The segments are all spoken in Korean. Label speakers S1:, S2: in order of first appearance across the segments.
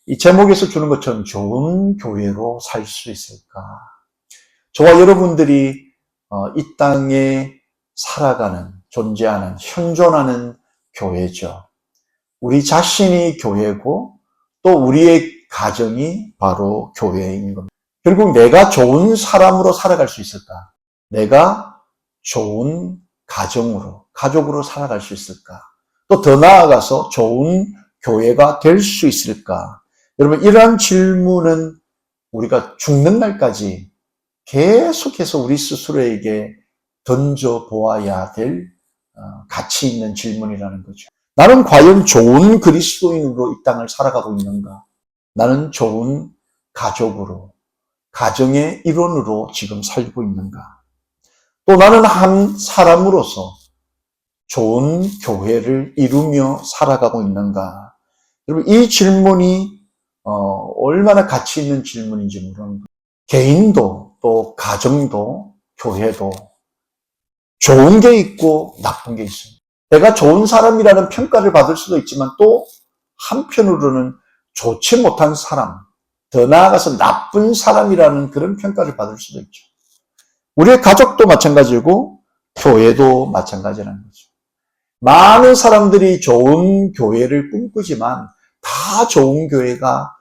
S1: 이 제목에서 주는 것처럼 좋은 교회로 살 수 있을까? 저와 여러분들이 이 땅에 살아가는, 존재하는, 현존하는 교회죠. 우리 자신이 교회고 또 우리의 가정이 바로 교회인 겁니다. 결국 내가 좋은 사람으로 살아갈 수 있을까? 내가 좋은 가정으로, 가족으로 살아갈 수 있을까? 또 더 나아가서 좋은 교회가 될 수 있을까? 여러분, 이러한 질문은 우리가 죽는 날까지 계속해서 우리 스스로에게 던져보아야 될 가치 있는 질문이라는 거죠. 나는 과연 좋은 그리스도인으로 이 땅을 살아가고 있는가? 나는 좋은 가족으로, 가정의 일원으로 지금 살고 있는가? 또 나는 한 사람으로서 좋은 교회를 이루며 살아가고 있는가? 여러분, 이 질문이 얼마나 가치 있는 질문인지 모르는 거예요. 개인도 또 가정도 교회도 좋은 게 있고 나쁜 게 있습니다. 내가 좋은 사람이라는 평가를 받을 수도 있지만 또 한편으로는 좋지 못한 사람, 더 나아가서 나쁜 사람이라는 그런 평가를 받을 수도 있죠. 우리의 가족도 마찬가지고 교회도 마찬가지라는 거죠. 많은 사람들이 좋은 교회를 꿈꾸지만 다 좋은 교회가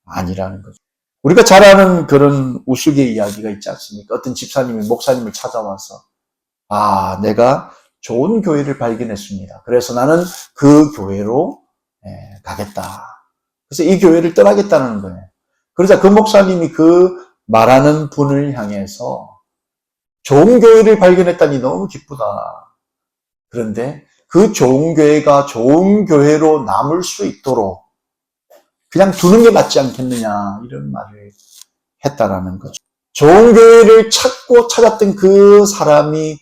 S1: 아니라는 거죠. 우리가 잘 아는 그런 우스갯 이야기가 있지 않습니까? 어떤 집사님이 목사님을 찾아와서 내가 좋은 교회를 발견했습니다. 그래서 나는 그 교회로 가겠다. 그래서 이 교회를 떠나겠다는 거예요. 그러자 그 목사님이 그 말하는 분을 향해서 좋은 교회를 발견했다니 너무 기쁘다. 그런데 그 좋은 교회가 좋은 교회로 남을 수 있도록 그냥 두는 게 낫지 않겠느냐, 이런 말을 했다라는 거죠. 좋은 교회를 찾고 찾았던 그 사람이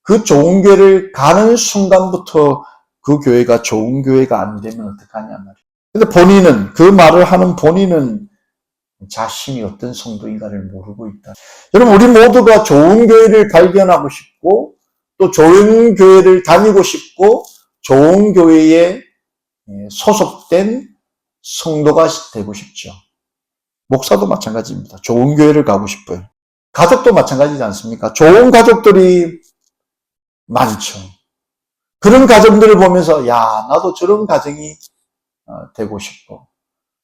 S1: 그 좋은 교회를 가는 순간부터 그 교회가 좋은 교회가 안 되면 어떡하냐 말이에요. 근데 본인은, 그 말을 하는 본인은 자신이 어떤 성도인가를 모르고 있다. 여러분, 우리 모두가 좋은 교회를 발견하고 싶고 또 좋은 교회를 다니고 싶고 좋은 교회에 소속된 성도가 되고 싶죠. 목사도 마찬가지입니다. 좋은 교회를 가고 싶어요. 가족도 마찬가지지 않습니까? 좋은 가족들이 많죠. 그런 가정들을 보면서 나도 저런 가정이 되고 싶고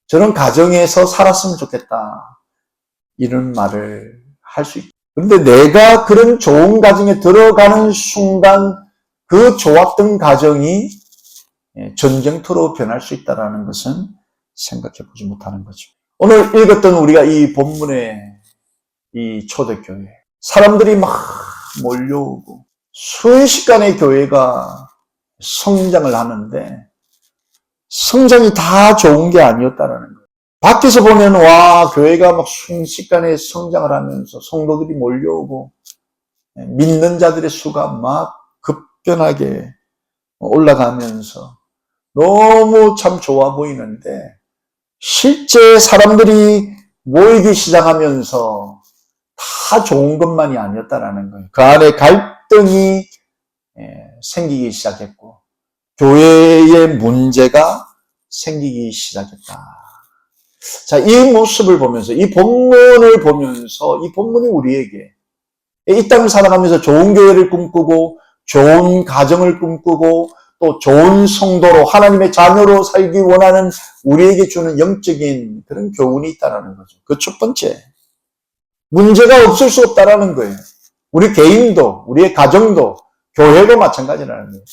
S1: 저런 가정에서 살았으면 좋겠다, 이런 말을 할 수 있죠. 그런데 내가 그런 좋은 가정에 들어가는 순간 그 좋았던 가정이 전쟁터로 변할 수 있다는 것은 생각해 보지 못하는 거죠. 오늘 읽었던 우리가 이 본문의 이 초대교회, 사람들이 막 몰려오고 순식간에 교회가 성장을 하는데 성장이 다 좋은 게 아니었다라는 거예요. 밖에서 보면 교회가 막 순식간에 성장을 하면서 성도들이 몰려오고 믿는 자들의 수가 막 급변하게 올라가면서 너무 참 좋아 보이는데 실제 사람들이 모이기 시작하면서 다 좋은 것만이 아니었다라는 거예요. 그 안에 갈등이 생기기 시작했고 교회의 문제가 생기기 시작했다. 자, 이 모습을 보면서, 이 본문을 보면서, 이 본문이 우리에게 이 땅을 살아가면서 좋은 교회를 꿈꾸고 좋은 가정을 꿈꾸고 또 좋은 성도로 하나님의 자녀로 살기 원하는 우리에게 주는 영적인 그런 교훈이 있다는 거죠. 그 첫 번째, 문제가 없을 수 없다는 거예요. 우리 개인도, 우리의 가정도, 교회도 마찬가지라는 거예요.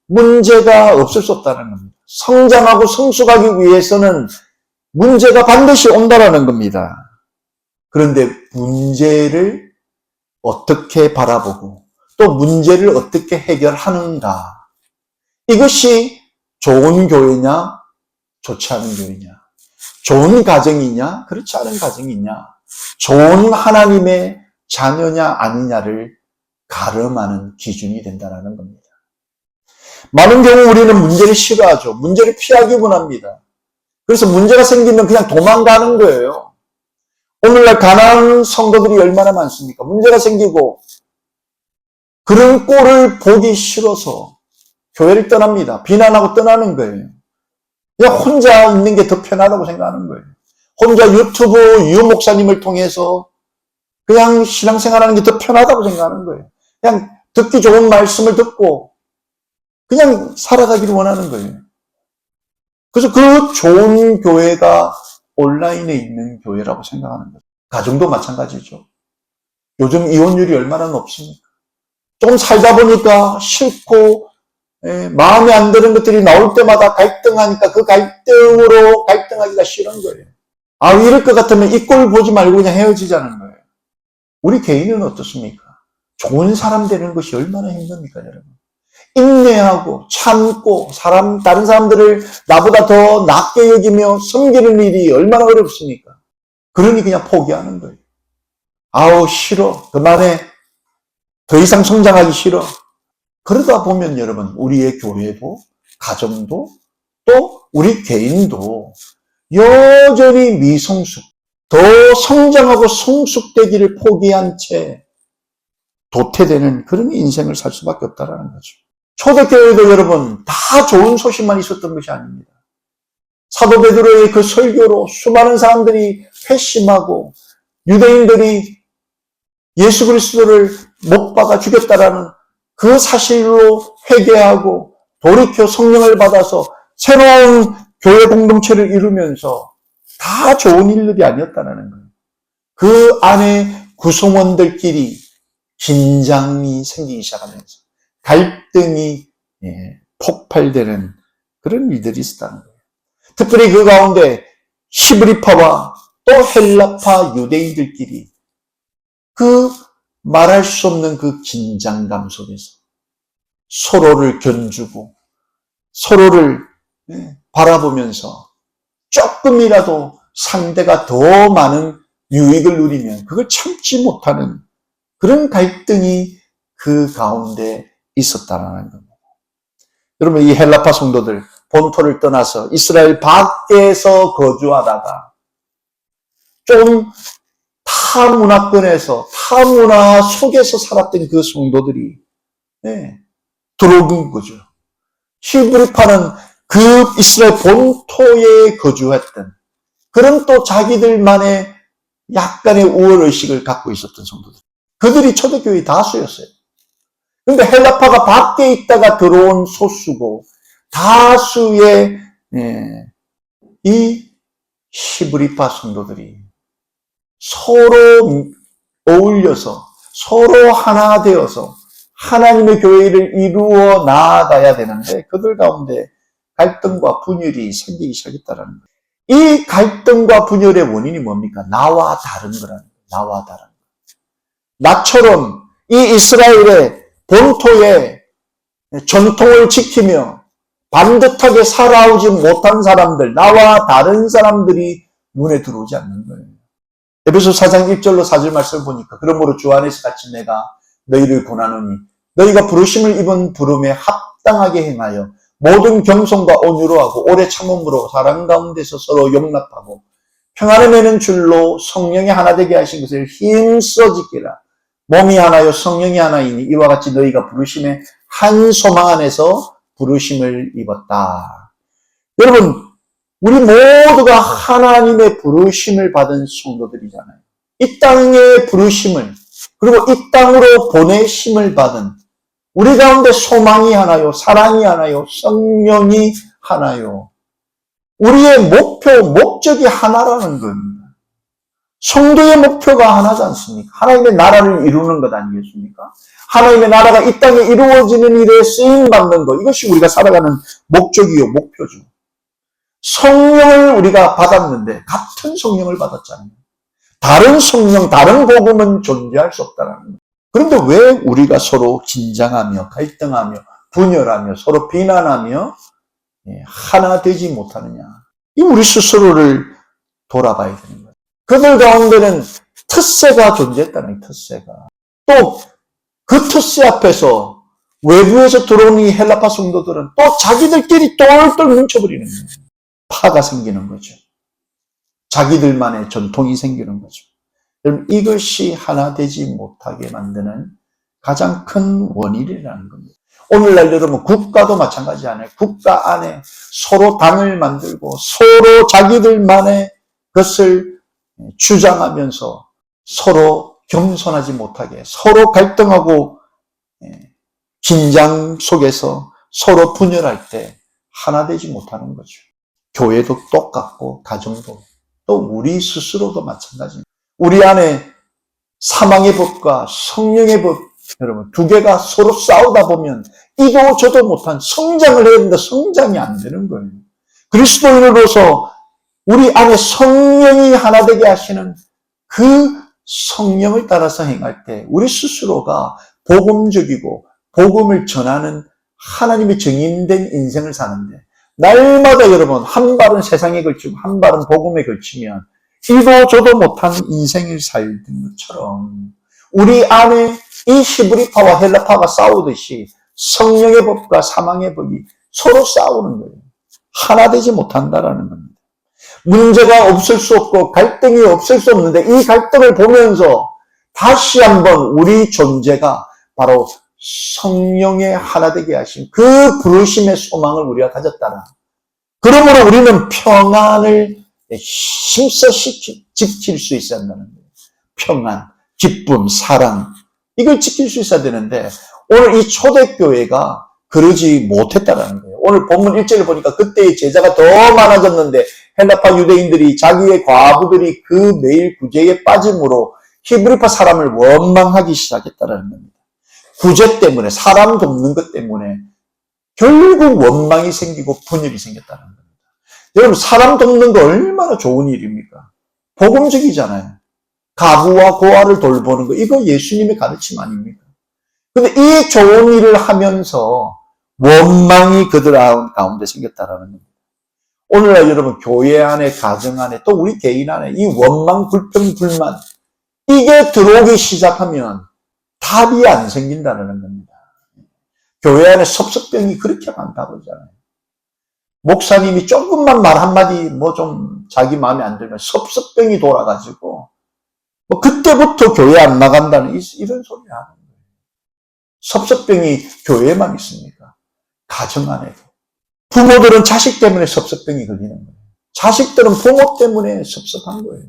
S1: 문제가 없을 수 없다는 겁니다. 성장하고 성숙하기 위해서는 문제가 반드시 온다는 겁니다. 그런데 문제를 어떻게 바라보고 또 문제를 어떻게 해결하는가, 이것이 좋은 교회냐 좋지 않은 교회냐, 좋은 가정이냐 그렇지 않은 가정이냐, 좋은 하나님의 자녀냐 아니냐를 가름하는 기준이 된다는 겁니다. 많은 경우 우리는 문제를 싫어하죠. 문제를 피하기 원합니다. 그래서 문제가 생기면 그냥 도망가는 거예요. 오늘날 가난한 성도들이 얼마나 많습니까? 문제가 생기고 그런 꼴을 보기 싫어서 교회를 떠납니다. 비난하고 떠나는 거예요. 그냥 혼자 있는 게 더 편하다고 생각하는 거예요. 혼자 유튜브 유 목사님을 통해서 그냥 신앙생활하는 게 더 편하다고 생각하는 거예요. 그냥 듣기 좋은 말씀을 듣고 그냥 살아가기를 원하는 거예요. 그래서 그 좋은 교회가 온라인에 있는 교회라고 생각하는 거예요. 가정도 마찬가지죠. 요즘 이혼율이 얼마나 높습니까? 좀 살다 보니까 싫고 마음에 안 드는 것들이 나올 때마다 갈등하니까 그 갈등으로 갈등하기가 싫은 거예요. 아, 이럴 것 같으면 이 꼴 보지 말고 그냥 헤어지자는 거예요. 우리 개인은 어떻습니까? 좋은 사람 되는 것이 얼마나 힘듭니까, 여러분? 인내하고 참고 다른 사람들을 나보다 더 낫게 여기며 섬기는 일이 얼마나 어렵습니까? 그러니 그냥 포기하는 거예요. 아우, 싫어. 그만해. 더 이상 성장하기 싫어. 그러다 보면 여러분, 우리의 교회도, 가정도, 또 우리 개인도 여전히 미성숙, 더 성장하고 성숙되기를 포기한 채 도태되는 그런 인생을 살 수밖에 없다는 거죠. 초대교회도 여러분, 다 좋은 소식만 있었던 것이 아닙니다. 사도 베드로의 그 설교로 수많은 사람들이 회심하고 유대인들이 예수 그리스도를 못 박아 죽였다라는 그 사실로 회개하고 돌이켜 성령을 받아서 새로운 교회 공동체를 이루면서 다 좋은 일들이 아니었다는 거예요. 그 안에 구성원들끼리 긴장이 생기기 시작하면서 갈등이 폭발되는 그런 일들이 있었다는 거예요. 특별히 그 가운데 히브리파와 또 헬라파 유대인들끼리 그 말할 수 없는 그 긴장감 속에서 서로를 견주고 서로를 바라보면서 조금이라도 상대가 더 많은 유익을 누리면 그걸 참지 못하는 그런 갈등이 그 가운데 있었다는 겁니다. 여러분, 이 헬라파 성도들 본토를 떠나서 이스라엘 밖에서 거주하다가 좀 타문화권에서 타문화 속에서 살았던 그 성도들이 들어온 거죠. 히브리파는 그 이스라엘 본토에 거주했던 그런 또 자기들만의 약간의 우월의식을 갖고 있었던 성도들. 그들이 초대교회의 다수였어요. 근데 헬라파가 밖에 있다가 들어온 소수고 다수의 이 히브리파 성도들이 서로 어울려서 서로 하나 되어서 하나님의 교회를 이루어 나아가야 되는데 그들 가운데 갈등과 분열이 생기기 시작했다는 거예요. 이 갈등과 분열의 원인이 뭡니까? 나와 다른 거라는 거예요. 나와 다른 거. 나처럼 이 이스라엘의 본토의 전통을 지키며 반듯하게 살아오지 못한 사람들, 나와 다른 사람들이 눈에 들어오지 않는 거예요. 에베소 4장 1절로 4절 말씀을 보니까 그러므로 주 안에서 같이 내가 너희를 권하노니 너희가 부르심을 입은 부름에 합당하게 행하여 모든 겸손과 온유로 하고 오래 참음으로 사랑 가운데서 서로 용납하고 평안을 매는 줄로 성령이 하나 되게 하신 것을 힘써 지키라. 몸이 하나요 성령이 하나이니 이와 같이 너희가 부르심의 한 소망 안에서 부르심을 입었다. 여러분, 우리 모두가 하나님의 부르심을 받은 성도들이잖아요. 이 땅의 부르심을 그리고 이 땅으로 보내심을 받은 우리 가운데 소망이 하나요, 사랑이 하나요, 성령이 하나요. 우리의 목표, 목적이 하나라는 겁니다. 성도의 목표가 하나지 않습니까? 하나님의 나라를 이루는 것 아니겠습니까? 하나님의 나라가 이 땅에 이루어지는 일에 쓰임받는 것, 이것이 우리가 살아가는 목적이요, 목표죠. 성령을 우리가 받았는데 같은 성령을 받았잖아요. 다른 성령, 다른 복음은 존재할 수 없다는 거예요. 그런데 왜 우리가 서로 긴장하며 갈등하며 분열하며 서로 비난하며 하나 되지 못하느냐. 이 우리 스스로를 돌아봐야 되는 거예요. 그들 가운데는 텃세가 존재했다는 거예요. 텃세가. 또 그 텃세 앞에서 외부에서 들어오는 이 헬라파 성도들은 또 자기들끼리 똘똘 뭉쳐버리는 거예요. 파가 생기는 거죠. 자기들만의 전통이 생기는 거죠. 여러분, 이것이 하나 되지 못하게 만드는 가장 큰 원인이라는 겁니다. 오늘날 여러분 국가도 마찬가지잖아요. 국가 안에 서로 당을 만들고 서로 자기들만의 것을 주장하면서 서로 겸손하지 못하게 서로 갈등하고 긴장 속에서 서로 분열할 때 하나 되지 못하는 거죠. 교회도 똑같고 가정도 또 우리 스스로도 마찬가지입니다. 우리 안에 사망의 법과 성령의 법 여러분 두 개가 서로 싸우다 보면 이도 저도 못한 성장을 해야 되는데 성장이 안 되는 거예요. 그리스도인으로서 우리 안에 성령이 하나 되게 하시는 그 성령을 따라서 행할 때 우리 스스로가 복음적이고 복음을 전하는 하나님의 증인된 인생을 사는데 날마다 여러분 한 발은 세상에 걸치고 한 발은 복음에 걸치면 이도 저도 못한 인생을 살던 것처럼 우리 안에 이 히브리파와 헬라파가 싸우듯이 성령의 법과 사망의 법이 서로 싸우는 거예요. 하나 되지 못한다라는 겁니다. 문제가 없을 수 없고 갈등이 없을 수 없는데 이 갈등을 보면서 다시 한번 우리 존재가 바로 성령의 하나 되게 하신 그 부르심의 소망을 우리가 가졌다라. 그러므로 우리는 평안을 힘써 지킬 수 있어야 한다는 거예요. 평안, 기쁨, 사랑 이걸 지킬 수 있어야 되는데 오늘 이 초대교회가 그러지 못했다라는 거예요. 오늘 본문 1절을 보니까 그때의 제자가 더 많아졌는데 헬라파 유대인들이 자기의 과부들이 그 매일 구제에 빠짐으로 히브리파 사람을 원망하기 시작했다라는 겁니다. 구제 때문에 사람 돕는 것 때문에 결국 원망이 생기고 분열이 생겼다는 겁니다. 여러분 사람 돕는 거 얼마나 좋은 일입니까? 복음적이잖아요. 가부와 고아를 돌보는 거 이거 예수님의 가르침 아닙니까? 근데 이 좋은 일을 하면서 원망이 그들 가운데 생겼다라는 겁니다. 오늘날 여러분 교회 안에 가정 안에 또 우리 개인 안에 이 원망 불평 불만 이게 들어오기 시작하면 답이 안 생긴다는 겁니다. 교회 안에 섭섭병이 그렇게 많다고 하잖아요. 목사님이 조금만 말 한마디 뭐 좀 자기 마음에 안 들면 섭섭병이 돌아가지고 뭐 그때부터 교회 안 나간다는 이런 소리 하는 거예요. 섭섭병이 교회에만 있습니까? 가정 안에도. 부모들은 자식 때문에 섭섭병이 걸리는 거예요. 자식들은 부모 때문에 섭섭한 거예요.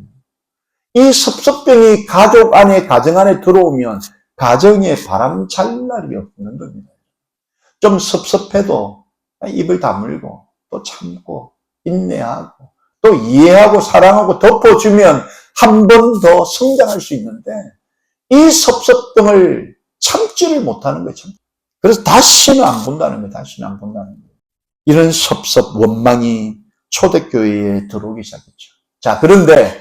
S1: 이 섭섭병이 가족 안에, 가정 안에 들어오면 가정에 바람 잘 날이 없는 겁니다. 좀 섭섭해도 입을 다물고 또 참고 인내하고 또 이해하고 사랑하고 덮어주면 한 번 더 성장할 수 있는데 이 섭섭병을 참지를 못하는 거예요. 그래서 다시는 안 본다는 거예요. 다시는 안 본다는 거예요. 이런 섭섭, 원망이 초대교회에 들어오기 시작했죠. 자, 그런데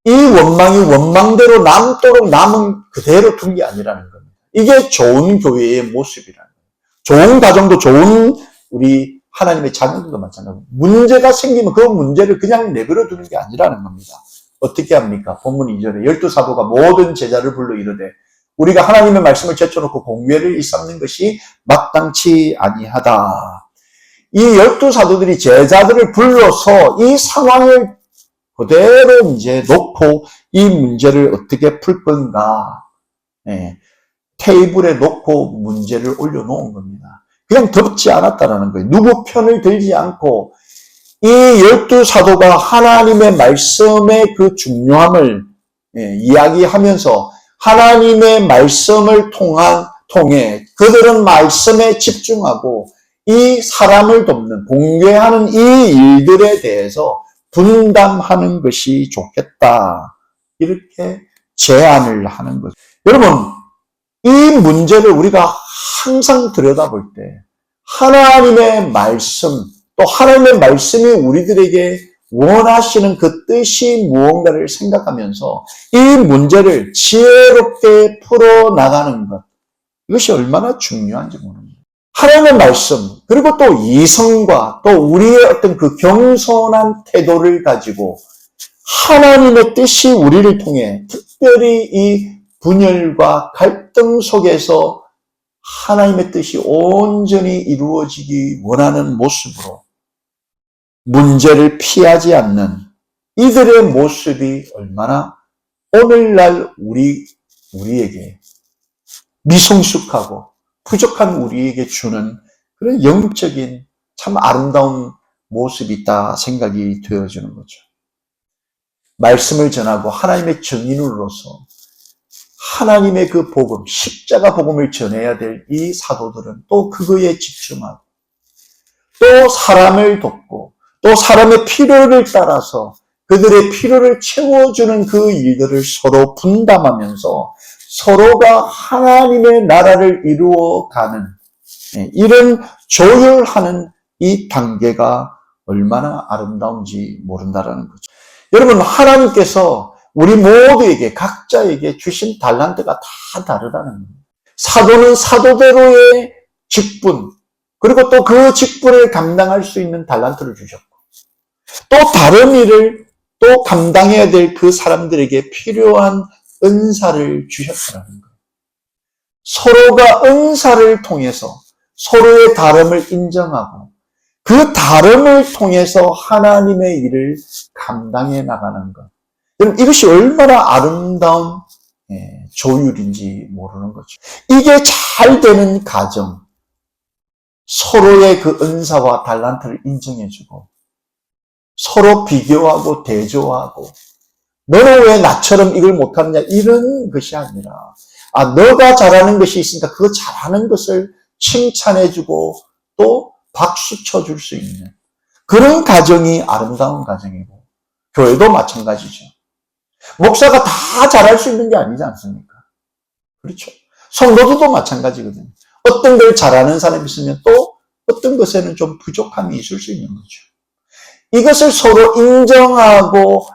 S1: 이 원망이 원망대로 남도록 남은 그대로 둔 게 아니라는 겁니다. 이게 좋은 교회의 모습이라는 거예요. 좋은 가정도 좋은 우리 하나님의 자녀들도 마찬가지입니다. 문제가 생기면 그 문제를 그냥 내버려 두는 게 아니라는 겁니다. 어떻게 합니까? 본문 2절에 12사도가 모든 제자를 불러 이르되 우리가 하나님의 말씀을 제쳐놓고 공회를 일삼는 것이 마땅치 아니하다. 이 12사도들이 제자들을 불러서 이 상황을 그대로 이제 놓고 이 문제를 어떻게 풀 건가. 테이블에 놓고 문제를 올려놓은 겁니다. 그냥 덮지 않았다라는 거예요. 누구 편을 들지 않고 이 12사도가 하나님의 말씀의 그 중요함을 이야기하면서 하나님의 말씀을 통해 그들은 말씀에 집중하고 이 사람을 돕는 공개하는 이 일들에 대해서 분담하는 것이 좋겠다. 이렇게 제안을 하는 거죠. 여러분, 이 문제를 우리가 항상 들여다볼 때 하나님의 말씀, 또 하나님의 말씀이 우리들에게 원하시는 그 뜻이 무언가를 생각하면서 이 문제를 지혜롭게 풀어나가는 것, 이것이 얼마나 중요한지 모릅니다. 하나님의 말씀, 그리고 또 이성과 또 우리의 어떤 그 겸손한 태도를 가지고 하나님의 뜻이 우리를 통해 특별히 이 분열과 갈등 속에서 하나님의 뜻이 온전히 이루어지기 원하는 모습으로 문제를 피하지 않는 이들의 모습이 얼마나 오늘날 우리에게 미성숙하고 부족한 우리에게 주는 그런 영적인 참 아름다운 모습이 있다 생각이 되어지는 거죠. 말씀을 전하고 하나님의 증인으로서 하나님의 그 복음, 십자가 복음을 전해야 될 이 사도들은 또 그거에 집중하고 또 사람을 돕고 또 사람의 필요를 따라서 그들의 필요를 채워주는 그 일들을 서로 분담하면서 서로가 하나님의 나라를 이루어가는 이런 조율하는 이 단계가 얼마나 아름다운지 모른다라는 거죠. 여러분, 하나님께서 우리 모두에게 각자에게 주신 달란트가 다 다르다는 겁니다. 사도는 사도대로의 직분, 그리고 또 그 직분을 감당할 수 있는 달란트를 주셨고, 또 다른 일을 또 감당해야 될 그 사람들에게 필요한 은사를 주셨다는 거예요. 서로가 은사를 통해서 서로의 다름을 인정하고 그 다름을 통해서 하나님의 일을 감당해 나가는 것. 여러분, 이것이 얼마나 아름다운 조율인지 모르는 거죠. 이게 잘 되는 가정, 서로의 그 은사와 달란트를 인정해주고 서로 비교하고 대조하고 너는 왜 나처럼 이걸 못하느냐 이런 것이 아니라 너가 잘하는 것이 있으니까 그 잘하는 것을 칭찬해주고 또 박수 쳐줄 수 있는 그런 가정이 아름다운 가정이고 교회도 마찬가지죠. 목사가 다 잘할 수 있는 게 아니지 않습니까? 그렇죠. 성도들도 마찬가지거든요. 어떤 걸 잘하는 사람이 있으면 또 어떤 것에는 좀 부족함이 있을 수 있는 거죠. 이것을 서로 인정하고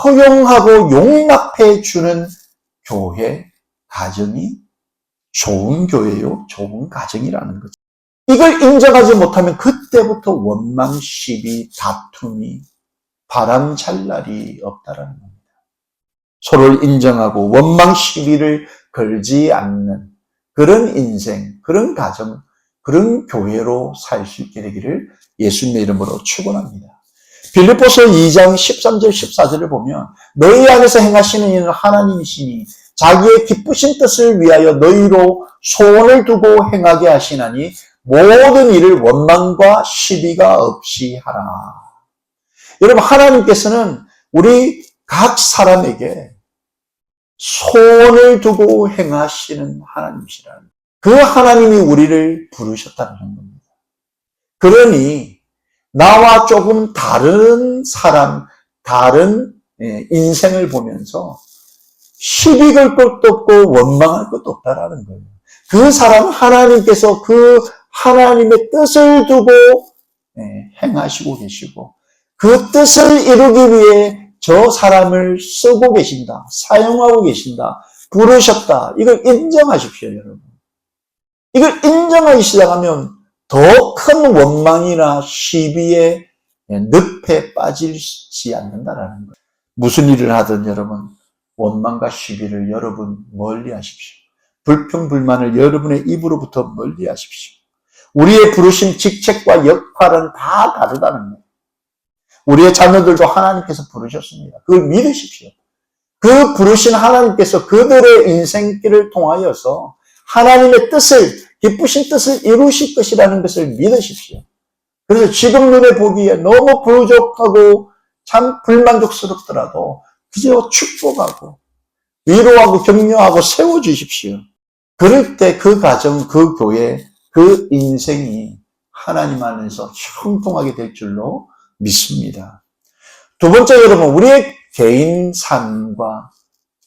S1: 허용하고 용납해 주는 교회, 가정이 좋은 교회요, 좋은 가정이라는 거죠. 이걸 인정하지 못하면 그때부터 원망, 시비, 다툼이 바람잘 날이 없다라는 겁니다. 서로를 인정하고 원망, 시비를 걸지 않는 그런 인생, 그런 가정, 그런 교회로 살 수 있게 되기를 예수님의 이름으로 축원합니다. 빌립보서 2장 13절 14절을 보면 너희 안에서 행하시는 이는 하나님이시니 자기의 기쁘신 뜻을 위하여 너희로 소원을 두고 행하게 하시나니 모든 일을 원망과 시비가 없이 하라. 여러분, 하나님께서는 우리 각 사람에게 소원을 두고 행하시는 하나님이시라는 그 하나님이 우리를 부르셨다는 겁니다. 그러니 나와 조금 다른 사람, 다른 인생을 보면서 시비 걸 것도 없고 원망할 것도 없다라는 거예요. 그 사람 하나님께서 그 하나님의 뜻을 두고 행하시고 계시고 그 뜻을 이루기 위해 저 사람을 쓰고 계신다, 사용하고 계신다, 부르셨다. 이걸 인정하십시오, 여러분. 이걸 인정하기 시작하면 더 큰 원망이나 시비에 늪에 빠지지 않는다라는 거예요. 무슨 일을 하든 여러분, 원망과 시비를 여러분 멀리 하십시오. 불평불만을 여러분의 입으로부터 멀리 하십시오. 우리의 부르신 직책과 역할은 다 다르다는 거예요. 우리의 자녀들도 하나님께서 부르셨습니다. 그걸 믿으십시오. 그 부르신 하나님께서 그들의 인생길을 통하여서 하나님의 뜻을, 기쁘신 뜻을 이루실 것이라는 것을 믿으십시오. 그래서 지금 눈에 보기에 너무 부족하고 참 불만족스럽더라도 그저 축복하고 위로하고 격려하고 세워주십시오. 그럴 때 그 가정, 그 교회, 그 인생이 하나님 안에서 형통하게 될 줄로 믿습니다. 두 번째, 여러분, 우리의 개인 삶과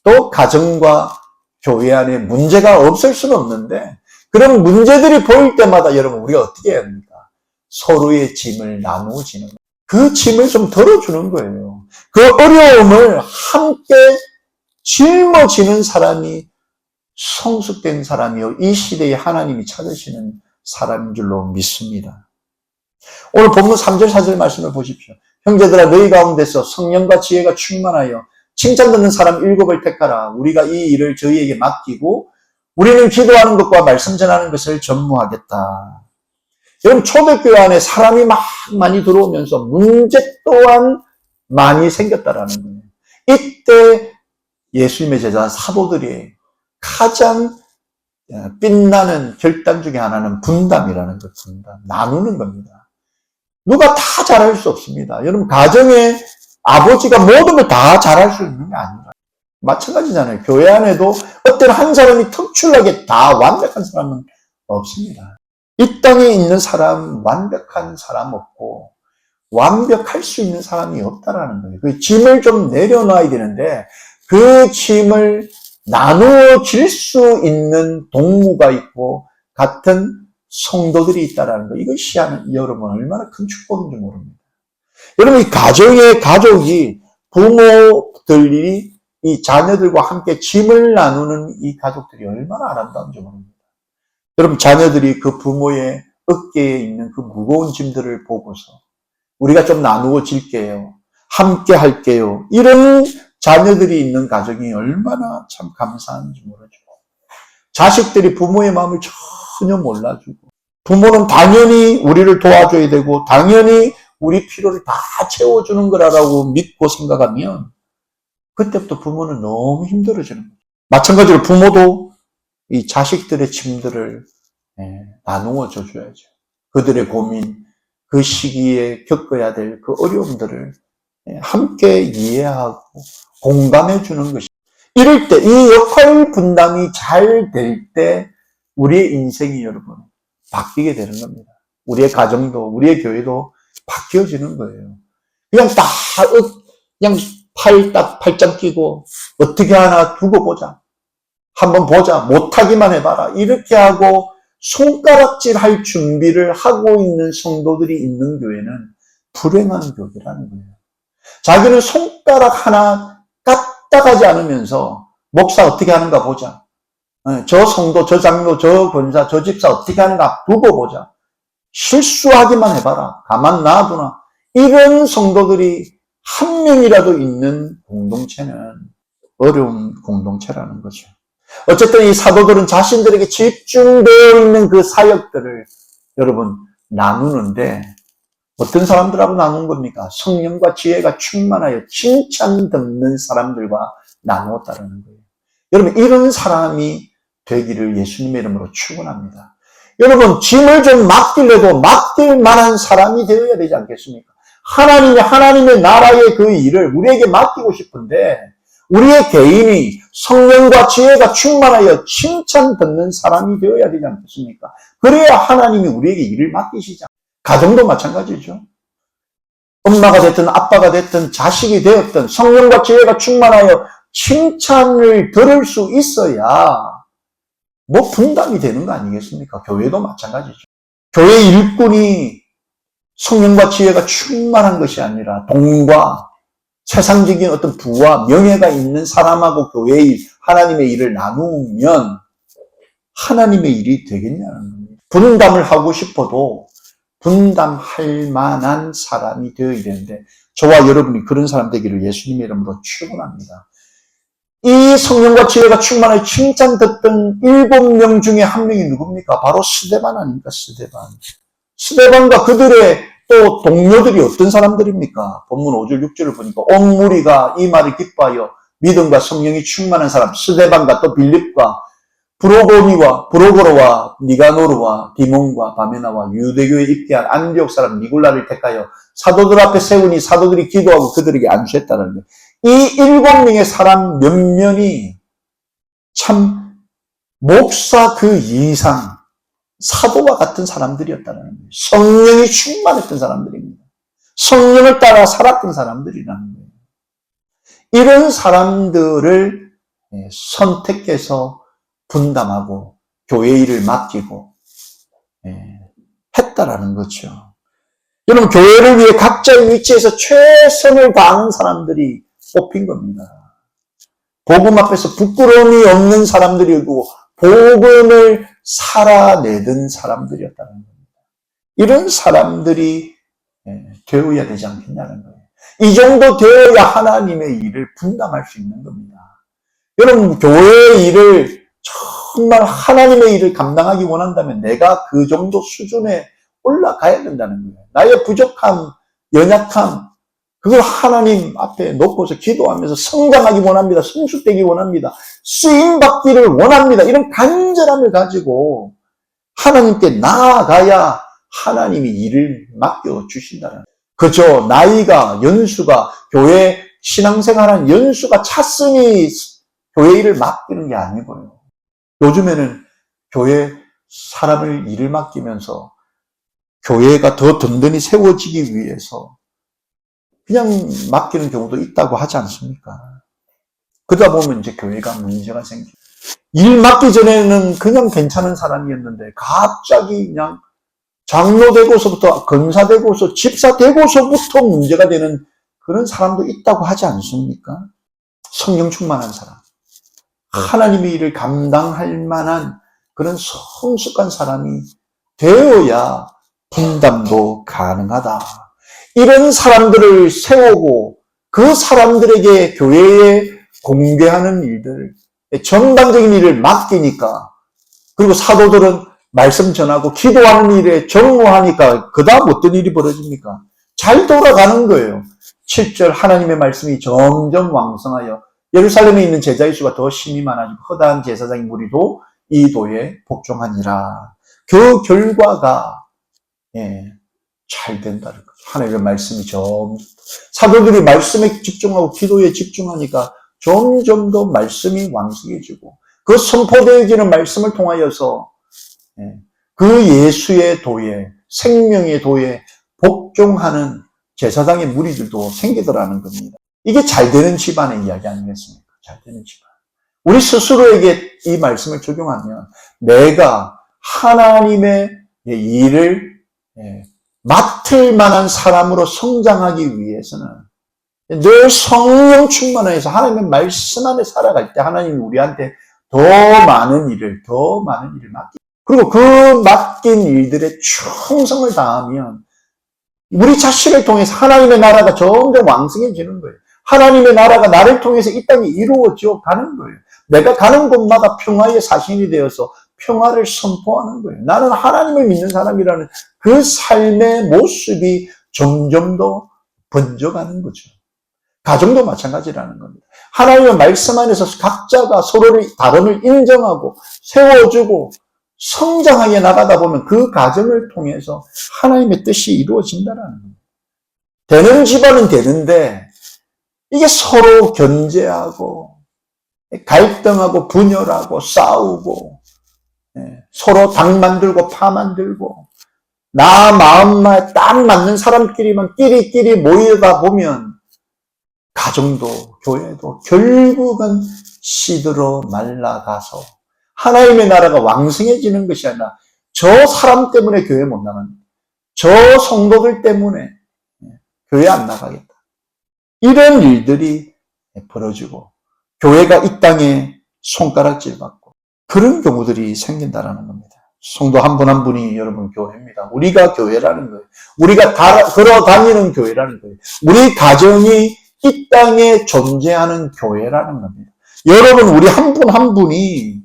S1: 또 가정과 교회 안에 문제가 없을 수는 없는데 그런 문제들이 보일 때마다 여러분 우리가 어떻게 해야 합니까? 서로의 짐을 나누어지는 거예요. 그 짐을 좀 덜어주는 거예요. 그 어려움을 함께 짊어지는 사람이 성숙된 사람이요 이 시대에 하나님이 찾으시는 사람인 줄로 믿습니다. 오늘 본문 3절 4절 말씀을 보십시오. 형제들아 너희 가운데서 성령과 지혜가 충만하여 칭찬 듣는 사람 7을 택하라. 우리가 이 일을 저희에게 맡기고 우리는 기도하는 것과 말씀 전하는 것을 전무하겠다. 여러분, 초대교회 안에 사람이 막 많이 들어오면서 문제 또한 많이 생겼다라는 거예요. 이때 예수님의 제자 사도들이 가장 빛나는 결단 중에 하나는 분담이라는 것, 분담. 나누는 겁니다. 누가 다 잘할 수 없습니다. 여러분, 가정에 아버지가 모든 걸 다 잘할 수 있는 게 아니라. 마찬가지잖아요. 교회 안에도 어떤 한 사람이 특출나게 다 완벽한 사람은 없습니다. 이 땅에 있는 사람, 완벽한 사람 없고, 완벽할 수 있는 사람이 없다라는 거예요. 그 짐을 좀 내려놔야 되는데, 그 짐을 나누어질 수 있는 동무가 있고, 같은 성도들이 있다라는 거. 이것이 여러분 얼마나 큰 축복인지 모릅니다. 여러분, 이 가족이, 부모들이 이 자녀들과 함께 짐을 나누는 이 가족들이 얼마나 아름다운지 모릅니다. 여러분, 자녀들이 그 부모의 어깨에 있는 그 무거운 짐들을 보고서 우리가 좀 나누어 질게요. 함께 할게요. 이런 자녀들이 있는 가정이 얼마나 참 감사한지 모르죠. 자식들이 부모의 마음을 전혀 몰라주고, 부모는 당연히 우리를 도와줘야 되고, 당연히 우리 필요를 다 채워주는 거라고 믿고 생각하면, 그때부터 부모는 너무 힘들어지는 거죠. 마찬가지로 부모도 이 자식들의 짐들을 나누어 줘야죠. 그들의 고민, 그 시기에 겪어야 될 그 어려움들을 함께 이해하고 공감해 주는 것이. 이럴 때, 이 역할 분담이 잘 될 때 우리의 인생이 여러분 바뀌게 되는 겁니다. 우리의 가정도, 우리의 교회도 바뀌어지는 거예요. 그냥 팔짱 끼고 어떻게 하나 두고 보자. 한번 보자. 못하기만 해봐라. 이렇게 하고 손가락질 할 준비를 하고 있는 성도들이 있는 교회는 불행한 교회라는 거예요. 자기는 손가락 하나 까딱하지 않으면서 목사 어떻게 하는가 보자. 저 성도, 저 장로, 저 권사, 저 집사 어떻게 하는가 두고 보자. 실수하기만 해봐라. 가만 놔두나. 이런 성도들이 한 명이라도 있는 공동체는 어려운 공동체라는 거죠. 어쨌든 이 사도들은 자신들에게 집중되어 있는 그 사역들을 여러분 나누는데 어떤 사람들하고 나눈 겁니까? 성령과 지혜가 충만하여 칭찬 듣는 사람들과 나누었다는 거예요. 여러분 이런 사람이 되기를 예수님의 이름으로 축원합니다. 여러분 짐을 좀 맡기려도 맡길 만한 사람이 되어야 되지 않겠습니까? 하나님의 나라의 그 일을 우리에게 맡기고 싶은데 우리의 개인이 성령과 지혜가 충만하여 칭찬 듣는 사람이 되어야 되지 않겠습니까? 그래야 하나님이 우리에게 일을 맡기시죠. 가정도 마찬가지죠. 엄마가 됐든 아빠가 됐든 자식이 되었든 성령과 지혜가 충만하여 칭찬을 들을 수 있어야 뭐 분담이 되는 거 아니겠습니까? 교회도 마찬가지죠. 교회 일꾼이 성령과 지혜가 충만한 것이 아니라 돈과 세상적인 어떤 부와 명예가 있는 사람하고 교회의 일, 하나님의 일을 나누면 하나님의 일이 되겠냐는 겁니다. 분담을 하고 싶어도 분담할 만한 사람이 되어야 되는데 저와 여러분이 그런 사람 되기를 예수님의 이름으로 축원합니다. 이 성령과 지혜가 충만하여 칭찬 듣던 7명 중에 한 명이 누굽니까? 바로 스데반 아닙니까? 스데반과 그들의 또 동료들이 어떤 사람들입니까? 본문 5절 6절을 보니까 온 무리가 이 말을 기뻐하여 믿음과 성령이 충만한 사람 스데반과 또 빌립과 브로고로와 니가노르와 디몬과 바메나와 유대교에 입대한 안디옥 사람 니굴라를 택하여 사도들 앞에 세우니 사도들이 기도하고 그들에게 안수했다는 거예요. 이 7명의 사람 몇몇이 참 목사 그 이상 사도와 같은 사람들이었다는 거예요. 성령이 충만했던 사람들입니다. 성령을 따라 살았던 사람들이라는 거예요. 이런 사람들을 선택해서 분담하고 교회 일을 맡기고 했다라는 거죠. 여러분 교회를 위해 각자의 위치에서 최선을 다하는 사람들이 뽑힌 겁니다. 복음 앞에서 부끄러움이 없는 사람들이고 복음을 살아내던 사람들이었다는 겁니다. 이런 사람들이 되어야 되지 않겠냐는 거예요. 이 정도 되어야 하나님의 일을 분담할 수 있는 겁니다. 여러분 교회의 일을 정말 하나님의 일을 감당하기 원한다면 내가 그 정도 수준에 올라가야 된다는 거예요. 나의 부족함, 연약함 그걸 하나님 앞에 놓고서 기도하면서 성장하기 원합니다. 성숙되기 원합니다. 쓰임받기를 원합니다. 이런 간절함을 가지고 하나님께 나아가야 하나님이 일을 맡겨주신다는, 그저 나이가, 연수가, 교회 신앙생활한 연수가 찼으니 교회 일을 맡기는 게 아니고요. 요즘에는 교회 사람을 일을 맡기면서 교회가 더 든든히 세워지기 위해서 그냥 맡기는 경우도 있다고 하지 않습니까? 그러다 보면 이제 교회가 문제가 생기죠. 일 맡기 전에는 그냥 괜찮은 사람이었는데 갑자기 그냥 장로 되고서부터, 권사 되고서, 집사 되고서부터 문제가 되는 그런 사람도 있다고 하지 않습니까? 성령 충만한 사람, 하나님의 일을 감당할 만한 그런 성숙한 사람이 되어야 분담도 가능하다. 이런 사람들을 세우고 그 사람들에게 교회에 공개하는 일들, 전반적인 일을 맡기니까, 그리고 사도들은 말씀 전하고 기도하는 일에 전무하니까 그 다음 어떤 일이 벌어집니까? 잘 돌아가는 거예요. 7절 하나님의 말씀이 점점 왕성하여 예루살렘에 있는 제자의 수가 더 심히 많아지고 허다한 제사장의 무리도 이 도에 복종하니라. 그 결과가 잘 된다는 거죠. 하나님의 말씀이 사도들이 말씀에 집중하고 기도에 집중하니까 점점 더 말씀이 왕성해지고 그 선포되어지는 말씀을 통하여서 그 예수의 도에, 생명의 도에 복종하는 제사장의 무리들도 생기더라는 겁니다. 이게 잘 되는 집안의 이야기 아니겠습니까? 잘 되는 집안. 우리 스스로에게 이 말씀을 적용하면 내가 하나님의 일을 맡을 만한 사람으로 성장하기 위해서는 늘 성령 충만해서 하나님의 말씀 안에 살아갈 때 하나님이 우리한테 더 많은 일을 맡기, 그리고 그 맡긴 일들에 충성을 다하면 우리 자신을 통해서 하나님의 나라가 점점 왕성해지는 거예요. 하나님의 나라가 나를 통해서 이 땅에 이루어져 가는 거예요. 내가 가는 곳마다 평화의 사신이 되어서 평화를 선포하는 거예요. 나는 하나님을 믿는 사람이라는 그 삶의 모습이 점점 더 번져가는 거죠. 가정도 마찬가지라는 겁니다. 하나님의 말씀 안에서 각자가 서로를 다름을 인정하고 세워주고 성장하게 나가다 보면 그 과정을 통해서 하나님의 뜻이 이루어진다는 겁니다. 되는 집안은 되는데 이게 서로 견제하고 갈등하고 분열하고 싸우고 서로 당 만들고 파 만들고 나 마음에 딱 맞는 사람끼리만 끼리끼리 모이다 보면 가정도 교회도 결국은 시들어 말라가서 하나님의 나라가 왕성해지는 것이 아니라 저 사람 때문에 교회 못 나간다. 저 성도들 때문에 교회 안 나가겠다. 이런 일들이 벌어지고 교회가 이 땅에 손가락질 받고 그런 경우들이 생긴다는 겁니다. 성도 한 분 한 분이 여러분 교회입니다. 우리가 교회라는 거예요. 우리가 걸어다니는 교회라는 거예요. 우리 가정이 이 땅에 존재하는 교회라는 겁니다. 여러분 우리 한 분 한 분이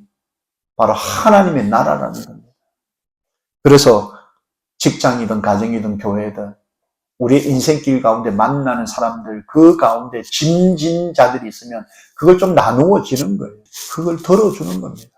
S1: 바로 하나님의 나라라는 겁니다. 그래서 직장이든 가정이든 교회든 우리의 인생길 가운데 만나는 사람들, 그 가운데 짐진 자들이 있으면 그걸 좀 나누어지는 거예요. 그걸 들어주는 겁니다.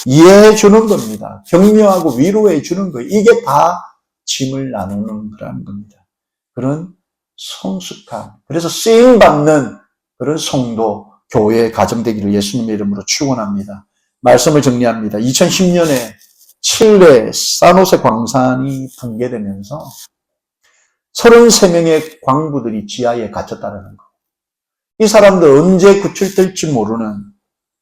S1: 이해해 주는 겁니다. 격려하고 위로해 주는 거예요. 이게 다 짐을 나누는 거라는 겁니다. 그런 성숙한, 그래서 쓰임받는 그런 성도, 교회 가정되기를 예수님의 이름으로 축원합니다. 말씀을 정리합니다. 2010년에 칠레 사노세 광산이 붕괴되면서 33명의 광부들이 지하에 갇혔다는 거. 이 사람들 언제 구출될지 모르는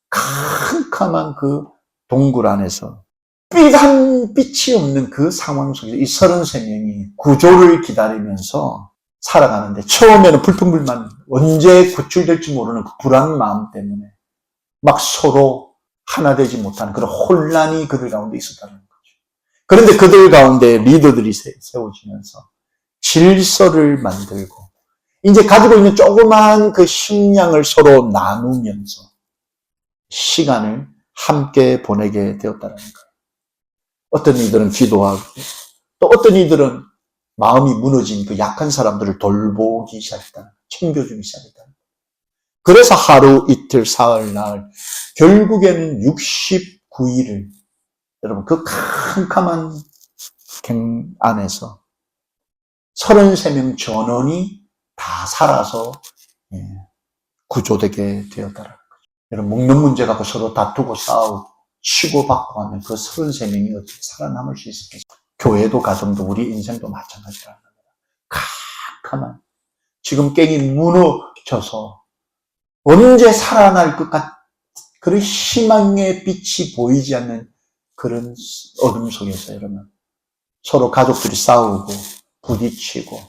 S1: 캄캄한 그 동굴 안에서 삐한 빛이 없는 그 상황 속에서 이 33명이 구조를 기다리면서 살아가는데 처음에는 불평불만, 언제 구출될지 모르는 그 불안 마음 때문에 막 서로 하나 되지 못하는 그런 혼란이 그들 가운데 있었다는 거죠. 그런데 그들 가운데 리더들이 세워지면서 질서를 만들고 이제 가지고 있는 조그만 그 식량을 서로 나누면서 시간을 함께 보내게 되었다는 거예요. 어떤 이들은 기도하고 또 어떤 이들은 마음이 무너진 그 약한 사람들을 돌보기 시작했다는 거예요. 챙겨주기 시작했다는 거예요. 그래서 하루, 이틀, 사흘, 나흘, 결국에는 69일을 여러분 그 캄캄한 갱 안에서 33명 전원이 다 살아서 구조되게 되었더라고요. 여러분 먹는 문제 갖고 서로 다투고 싸우고 치고받고 하면 그 33명이 어떻게 살아남을 수 있을까? 교회도 가정도 우리 인생도 마찬가지라는 겁니다. 캄캄한 지금 깽이 무너져서 언제 살아날 것 같은 그런 희망의 빛이 보이지 않는 그런 어둠 속에서 여러분 서로 가족들이 싸우고 부딪히고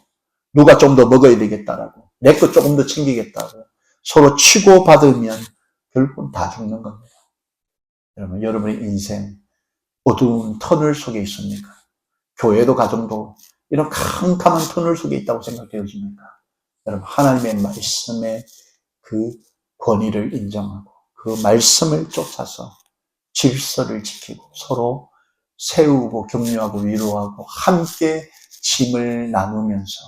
S1: 누가 좀 더 먹어야 되겠다라고 내 것 조금 더 챙기겠다고 서로 치고받으면 결국은 다 죽는 겁니다. 여러분, 여러분의 인생 어두운 터널 속에 있습니까? 교회도 가정도 이런 캄캄한 터널 속에 있다고 생각되어집니까? 여러분, 하나님의 말씀의 그 권위를 인정하고 그 말씀을 쫓아서 질서를 지키고 서로 세우고 격려하고 위로하고 함께 짐을 나누면서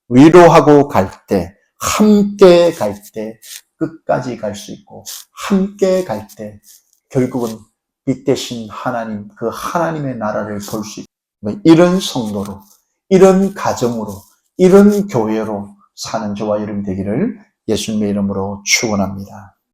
S1: 위로하고 갈 때, 함께 갈 때 끝까지 갈 수 있고 함께 갈 때 결국은 빛 대신 하나님, 그 하나님의 나라를 볼 수 있고 이런 성도로, 이런 가정으로, 이런 교회로 사는 저와 여러분 되기를 예수님의 이름으로 축원합니다.